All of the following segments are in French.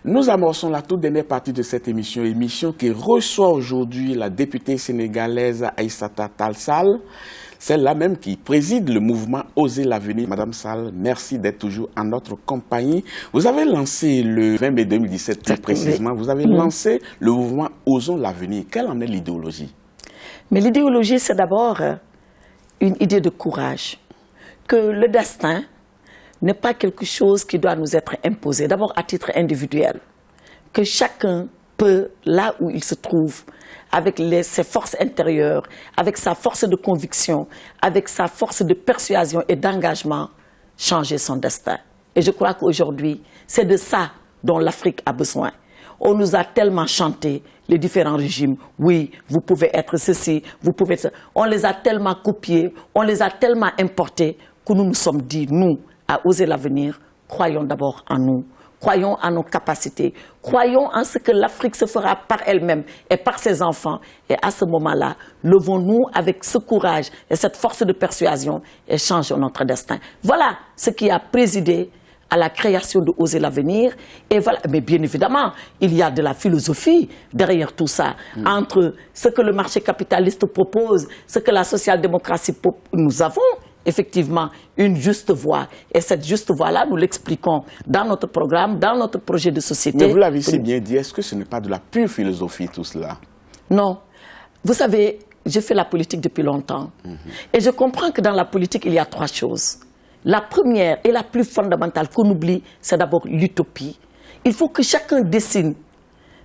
Nous amorçons la toute dernière partie de cette émission qui reçoit aujourd'hui la députée sénégalaise Aïssata Tall Sall, celle-là même qui préside le mouvement Oser l'avenir. Madame Sall, merci d'être toujours en notre compagnie. Vous avez lancé le 20 mai 2017, plus précisément, vous avez lancé le mouvement Osons l'avenir. Quelle en est l'idéologie? Mais l'idéologie, c'est d'abord une idée de courage. Que le destin n'est pas quelque chose qui doit nous être imposé, d'abord à titre individuel. Que chacun peut, là où il se trouve, avec ses forces intérieures, avec sa force de conviction, avec sa force de persuasion et d'engagement, changer son destin. Et je crois qu'aujourd'hui, c'est de ça dont l'Afrique a besoin. On nous a tellement chanté, les différents régimes, oui, vous pouvez être ceci, vous pouvez être... On les a tellement copiés, on les a tellement importés, que nous nous sommes dit, nous, à Oser l'avenir, croyons d'abord en nous. Croyons en nos capacités. Croyons en ce que l'Afrique se fera par elle-même et par ses enfants. Et à ce moment-là, levons-nous avec ce courage et cette force de persuasion et changeons notre destin. Voilà ce qui a présidé à la création de Oser l'avenir. Et voilà. Mais bien évidemment, il y a de la philosophie derrière tout ça. Entre ce que le marché capitaliste propose, ce que la social-démocratie propose, nous avons effectivement une juste voie. Et cette juste voie-là, nous l'expliquons dans notre programme, dans notre projet de société. Mais vous l'avez si bien dit, est-ce que ce n'est pas de la pure philosophie tout cela? Non. Vous savez, je fais la politique depuis longtemps. Et je comprends que dans la politique, il y a trois choses. La première et la plus fondamentale qu'on oublie, c'est d'abord l'utopie. Il faut que chacun dessine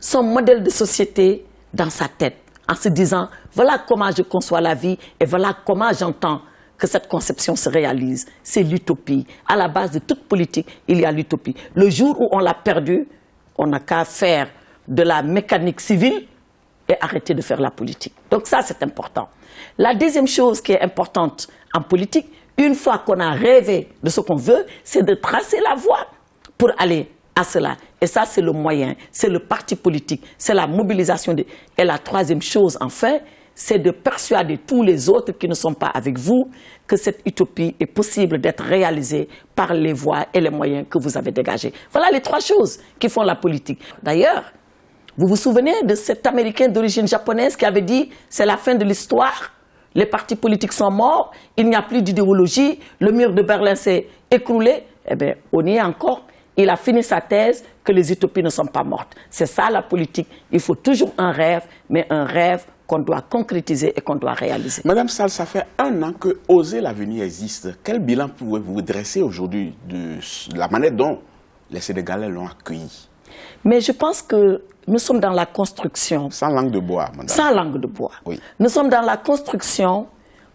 son modèle de société dans sa tête, en se disant, voilà comment je conçois la vie et voilà comment j'entends que cette conception se réalise. C'est l'utopie. À la base de toute politique, il y a l'utopie. Le jour où on l'a perdue, on n'a qu'à faire de la mécanique civile et arrêter de faire la politique. Donc ça, c'est important. La deuxième chose qui est importante en politique, une fois qu'on a rêvé de ce qu'on veut, c'est de tracer la voie pour aller à cela. Et ça, c'est le moyen, c'est le parti politique, c'est la mobilisation. Et la troisième chose, enfin, c'est de persuader tous les autres qui ne sont pas avec vous que cette utopie est possible d'être réalisée par les voies et les moyens que vous avez dégagés. Voilà les trois choses qui font la politique. D'ailleurs, vous vous souvenez de cet Américain d'origine japonaise qui avait dit « c'est la fin de l'histoire, les partis politiques sont morts, il n'y a plus d'idéologie, le mur de Berlin s'est écroulé ». Eh bien, on y est encore. Il a fini sa thèse que les utopies ne sont pas mortes. C'est ça la politique. Il faut toujours un rêve, mais un rêve qu'on doit concrétiser et qu'on doit réaliser. Madame Sall, ça fait 1 an que Oser l'avenir existe. Quel bilan pouvez-vous dresser aujourd'hui de la manière dont les Sénégalais l'ont accueilli? Mais je pense que nous sommes dans la construction. Sans langue de bois, madame. Sans langue de bois. Oui. Nous sommes dans la construction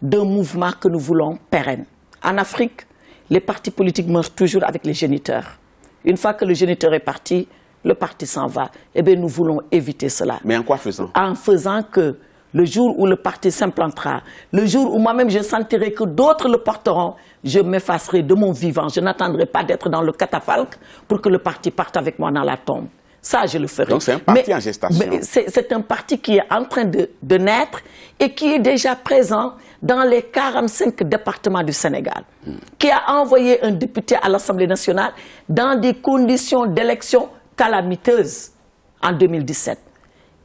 d'un mouvement que nous voulons pérenne. En Afrique, les partis politiques meurent toujours avec les géniteurs. Une fois que le géniteur est parti, le parti s'en va. Eh bien, nous voulons éviter cela. Mais en quoi faisant? En faisant que le jour où le parti s'implantera, le jour où moi-même je sentirai que d'autres le porteront, je m'effacerai de mon vivant. Je n'attendrai pas d'être dans le catafalque pour que le parti parte avec moi dans la tombe. Ça, je le ferai. Donc c'est un parti en gestation. C'est un parti qui est en train de naître et qui est déjà présent dans les 45 départements du Sénégal, qui a envoyé un député à l'Assemblée nationale dans des conditions d'élection calamiteuses en 2017.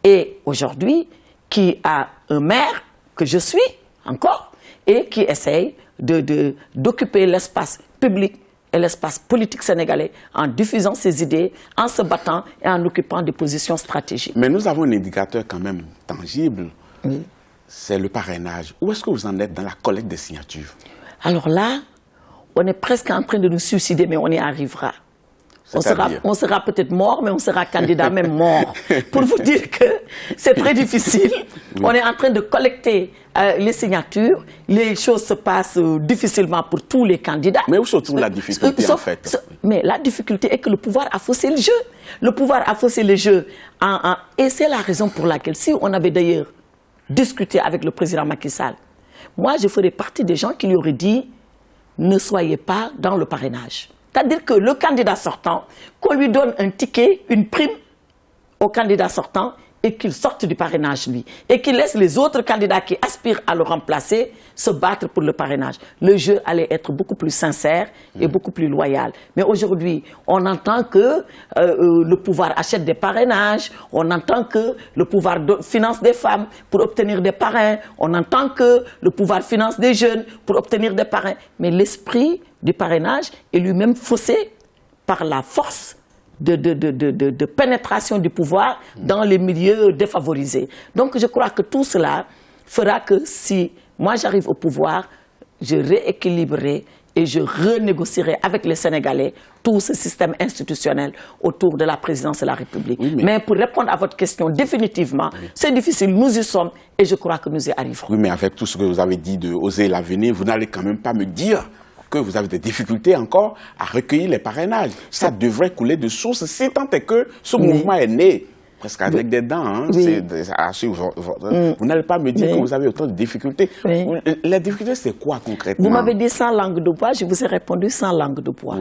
Et aujourd'hui, qui a un maire, que je suis encore, et qui essaye d'occuper l'espace public et l'espace politique sénégalais en diffusant ses idées, en se battant et en occupant des positions stratégiques. Mais nous avons un indicateur quand même tangible, c'est le parrainage. Où est-ce que vous en êtes dans la collecte des signatures? Alors là, on est presque en train de nous suicider, mais on y arrivera. On sera peut-être mort, mais on sera candidat même mort. Pour vous dire que c'est très difficile. Oui. On est en train de collecter les signatures. Les choses se passent difficilement pour tous les candidats. Mais où se trouve la difficulté en fait? Mais la difficulté est que le pouvoir a faussé le jeu. Le pouvoir a faussé le jeu. Et c'est la raison pour laquelle, si on avait d'ailleurs discuté avec le président Macky Sall, moi je ferais partie des gens qui lui auraient dit ne soyez pas dans le parrainage. C'est-à-dire que le candidat sortant, qu'on lui donne un ticket, une prime au candidat sortant, et qu'il sorte du parrainage, lui, et qu'il laisse les autres candidats qui aspirent à le remplacer se battre pour le parrainage. Le jeu allait être beaucoup plus sincère et beaucoup plus loyal. Mais aujourd'hui, on entend que le pouvoir achète des parrainages, on entend que le pouvoir finance des femmes pour obtenir des parrains, on entend que le pouvoir finance des jeunes pour obtenir des parrains. Mais l'esprit du parrainage est lui-même faussé par la force de pénétration du pouvoir dans les milieux défavorisés. Donc je crois que tout cela fera que si moi j'arrive au pouvoir, je rééquilibrerai et je renégocierai avec les Sénégalais tout ce système institutionnel autour de la présidence de la République. Oui, mais pour répondre à votre question définitivement, c'est difficile, nous y sommes et je crois que nous y arriverons. Oui, mais avec tout ce que vous avez dit de oser l'avenir, vous n'allez quand même pas me dire que vous avez des difficultés encore à recueillir les parrainages. Ça devrait couler de source, si tant est que ce mouvement est né presque avec des dents. Hein. Vous n'allez pas me dire que vous avez autant de difficultés. Les difficultés, c'est quoi concrètement? Vous m'avez dit sans langue de bois, je vous ai répondu sans langue de bois.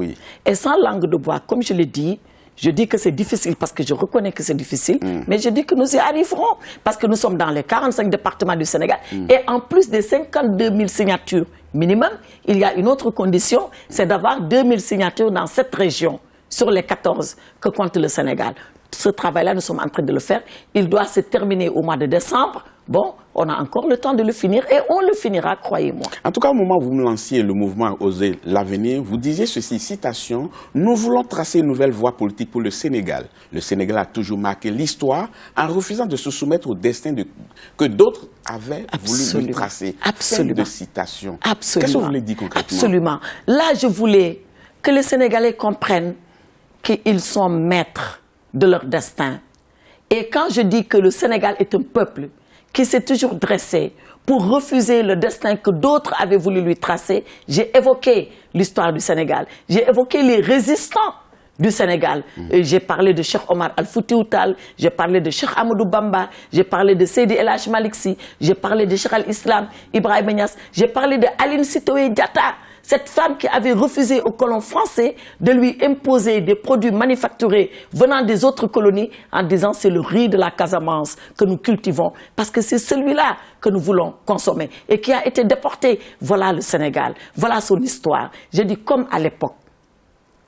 Et sans langue de bois, comme je l'ai dit, je dis que c'est difficile parce que je reconnais que c'est difficile, mais je dis que nous y arriverons parce que nous sommes dans les 45 départements du Sénégal et en plus des 52 000 signatures minimum, il y a une autre condition, c'est d'avoir 2 000 signatures dans cette région sur les 14 que compte le Sénégal. Ce travail-là, nous sommes en train de le faire. Il doit se terminer au mois de décembre. Bon, on a encore le temps de le finir et on le finira, croyez-moi. En tout cas, au moment où vous me lanciez le mouvement Oser l'avenir, vous disiez ceci, citation, « Nous voulons tracer une nouvelle voie politique pour le Sénégal. Le Sénégal a toujours marqué l'histoire en refusant de se soumettre au destin que d'autres avaient voulu lui tracer. » Absolument. Fin de citation. Absolument. Qu'est-ce que vous voulez dire concrètement? Absolument. Là, je voulais que les Sénégalais comprennent qu'ils sont maîtres de leur destin. Et quand je dis que le Sénégal est un peuple qui s'est toujours dressé pour refuser le destin que d'autres avaient voulu lui tracer, j'ai évoqué l'histoire du Sénégal. J'ai évoqué les résistants du Sénégal. J'ai parlé de Cheikh Omar Al-Foutiou Tall, j'ai parlé de Cheikh Amadou Bamba, j'ai parlé de Seydi El Hadji Malick Sy, j'ai parlé de Cheikh Al-Islam, Ibrahima Niass, j'ai parlé de Aline Sitoé Diatta, cette femme qui avait refusé aux colons français de lui imposer des produits manufacturés venant des autres colonies en disant c'est le riz de la Casamance que nous cultivons parce que c'est celui-là que nous voulons consommer et qui a été déporté. Voilà le Sénégal, voilà son histoire. Je dis comme à l'époque,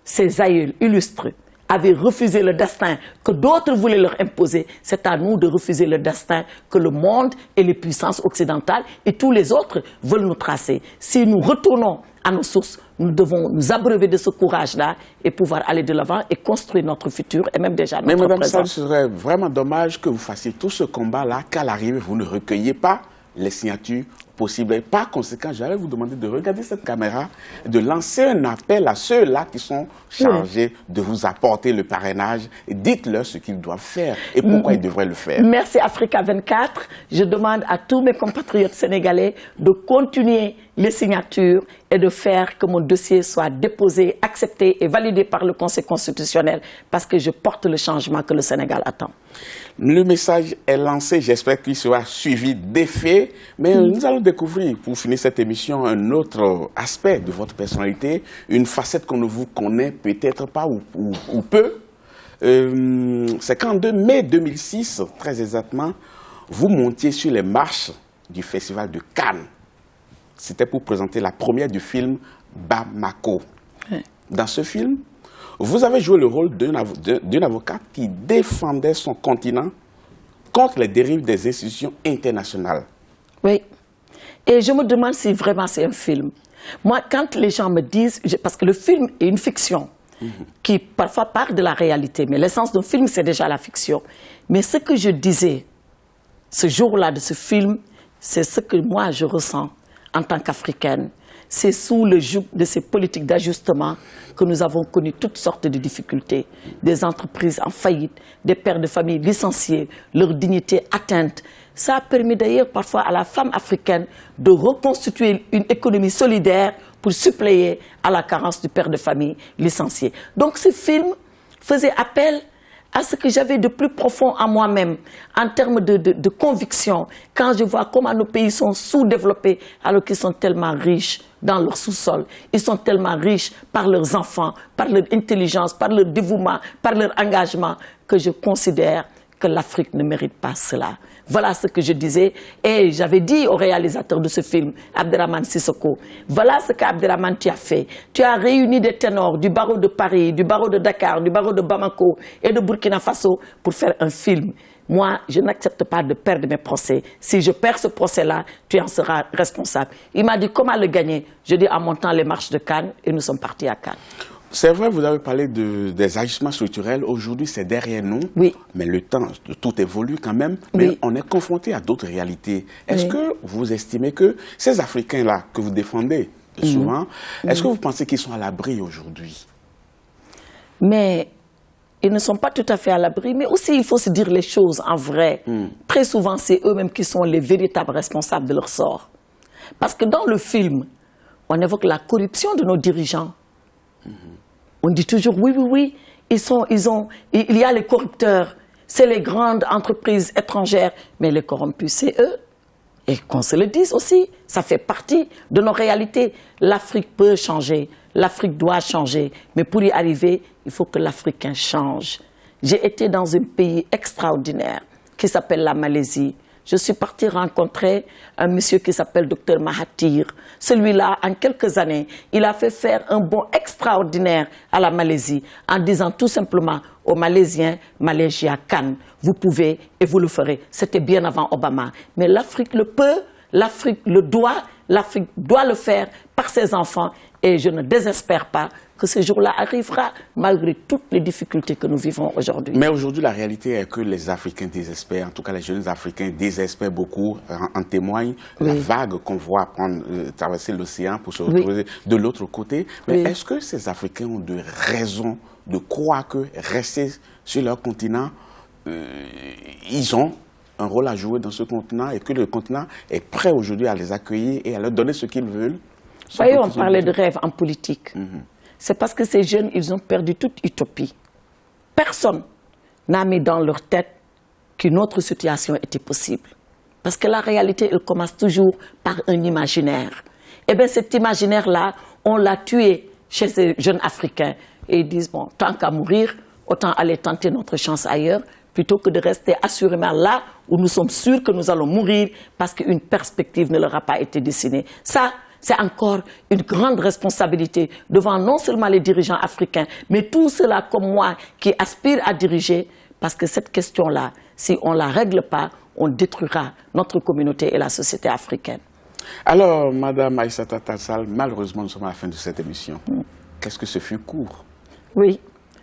ces aïeuls illustres avaient refusé le destin que d'autres voulaient leur imposer, c'est à nous de refuser le destin que le monde et les puissances occidentales et tous les autres veulent nous tracer. Si nous retournons à nos sources, nous devons nous abreuver de ce courage-là et pouvoir aller de l'avant et construire notre futur et même déjà notre présent. Mais Mme Sall, ce serait vraiment dommage que vous fassiez tout ce combat-là, qu'à l'arrivée, vous ne recueilliez pas les signatures possibles. Et par conséquent, j'allais vous demander de regarder cette caméra, de lancer un appel à ceux-là qui sont chargés de vous apporter le parrainage. Et dites-leur ce qu'ils doivent faire et pourquoi ils devraient le faire. Merci Africa 24. Je demande à tous mes compatriotes sénégalais de continuer les signatures et de faire que mon dossier soit déposé, accepté et validé par le Conseil constitutionnel parce que je porte le changement que le Sénégal attend. Le message est lancé, j'espère qu'il sera suivi d'effets, mais nous allons découvrir, pour finir cette émission, un autre aspect de votre personnalité, une facette qu'on ne vous connaît peut-être pas ou peu. C'est qu'en mai 2006, très exactement, vous montiez sur les marches du Festival de Cannes. C'était pour présenter la première du film Bamako. Dans ce film, vous avez joué le rôle d'une avocate qui défendait son continent contre les dérives des institutions internationales. Oui. Et je me demande si vraiment c'est un film. Moi, quand les gens me disent... Parce que le film est une fiction qui parfois part de la réalité. Mais l'essence d'un film, c'est déjà la fiction. Mais ce que je disais ce jour-là de ce film, c'est ce que moi je ressens en tant qu'Africaine. C'est sous le joug de ces politiques d'ajustement que nous avons connu toutes sortes de difficultés. Des entreprises en faillite, des pères de famille licenciés, leur dignité atteinte. Ça a permis d'ailleurs parfois à la femme africaine de reconstituer une économie solidaire pour suppléer à la carence du père de famille licencié. Donc ce film faisait appel à ce que j'avais de plus profond en moi-même, en termes de conviction, quand je vois comment nos pays sont sous-développés, alors qu'ils sont tellement riches dans leur sous-sol. Ils sont tellement riches par leurs enfants, par leur intelligence, par leur dévouement, par leur engagement, que je considère que l'Afrique ne mérite pas cela. Voilà ce que je disais et j'avais dit au réalisateur de ce film, Abderrahmane Sissoko, voilà ce qu'Abderrahmane tu as fait. Tu as réuni des ténors du barreau de Paris, du barreau de Dakar, du barreau de Bamako et de Burkina Faso pour faire un film. Moi, je n'accepte pas de perdre mes procès. Si je perds ce procès-là, tu en seras responsable. Il m'a dit comment le gagner. Je dis en montant les marches de Cannes et nous sommes partis à Cannes. C'est vrai, vous avez parlé des agissements structurels. Aujourd'hui, c'est derrière nous. Oui. Mais le temps, tout évolue quand même. Mais Oui. on est confronté à d'autres réalités. Est-ce que vous estimez que ces Africains-là que vous défendez souvent, est-ce que vous pensez qu'ils sont à l'abri aujourd'hui? Mais ils ne sont pas tout à fait à l'abri, mais aussi il faut se dire les choses en vrai. Très souvent, c'est eux-mêmes qui sont les véritables responsables de leur sort. Parce que dans le film, on évoque la corruption de nos dirigeants. On dit toujours oui, il y a les corrupteurs, c'est les grandes entreprises étrangères, mais les corrompus, c'est eux. Et qu'on se le dise aussi, ça fait partie de nos réalités. L'Afrique peut changer, l'Afrique doit changer, mais pour y arriver, il faut que l'Africain change. J'ai été dans un pays extraordinaire qui s'appelle la Malaisie. Je suis partie rencontrer un monsieur qui s'appelle Dr Mahathir. Celui-là, en quelques années, il a fait faire un bond extraordinaire à la Malaisie en disant tout simplement aux Malaisiens, Malaysia, Cannes, vous pouvez et vous le ferez. C'était bien avant Obama. Mais l'Afrique le peut, l'Afrique le doit, l'Afrique doit le faire par ses enfants et je ne désespère pas que ce jour-là arrivera malgré toutes les difficultés que nous vivons aujourd'hui. Mais aujourd'hui, la réalité est que les Africains désespèrent, en tout cas les jeunes Africains désespèrent beaucoup. En témoigne la vague qu'on voit traverser l'océan pour se retrouver de l'autre côté. Mais est-ce que ces Africains ont de raisons de croire que rester sur leur continent, ils ont un rôle à jouer dans ce continent et que le continent est prêt aujourd'hui à les accueillir et à leur donner ce qu'ils veulent? Voyez, on parlait de rêve en politique. C'est parce que ces jeunes, ils ont perdu toute utopie. Personne n'a mis dans leur tête qu'une autre situation était possible. Parce que la réalité, elle commence toujours par un imaginaire. Et bien cet imaginaire-là, on l'a tué chez ces jeunes Africains. Et ils disent, bon, tant qu'à mourir, autant aller tenter notre chance ailleurs, plutôt que de rester assurément là où nous sommes sûrs que nous allons mourir parce qu'une perspective ne leur a pas été dessinée. Ça, c'est encore une grande responsabilité devant non seulement les dirigeants africains, mais tous ceux-là comme moi qui aspirent à diriger, parce que cette question-là, si on ne la règle pas, on détruira notre communauté et la société africaine. Alors, Madame Aïssata Tall Sall, malheureusement, nous sommes à la fin de cette émission. Qu'est-ce que ce fut court? Oui,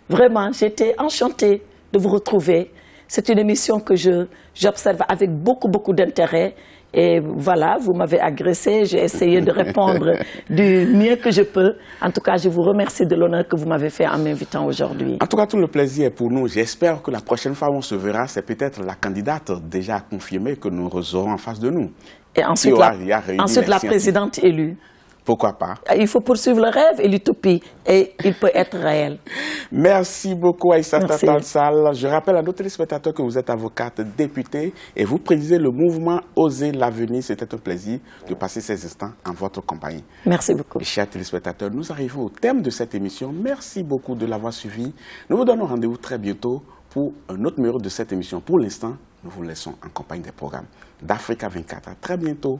vraiment, j'étais enchantée de vous retrouver. C'est une émission que j'observe avec beaucoup d'intérêt. Et voilà, vous m'avez agressé, j'ai essayé de répondre du mieux que je peux. En tout cas, je vous remercie de l'honneur que vous m'avez fait en m'invitant aujourd'hui. En tout cas, tout le plaisir est pour nous. J'espère que la prochaine fois où on se verra, c'est peut-être la candidate déjà confirmée que nous aurons en face de nous. Et ensuite, la présidente élue. Pourquoi pas? Il faut poursuivre le rêve et l'utopie, et il peut être réel. Merci beaucoup, Aïssata Tall Sall. Je rappelle à nos téléspectateurs que vous êtes avocate députée et vous présidez le mouvement Oser l'avenir. C'était un plaisir de passer ces instants en votre compagnie. Merci beaucoup. Chers téléspectateurs, nous arrivons au terme de cette émission. Merci beaucoup de l'avoir suivi. Nous vous donnons rendez-vous très bientôt pour un autre numéro de cette émission. Pour l'instant, nous vous laissons en compagnie des programmes d'Africa 24. À très bientôt.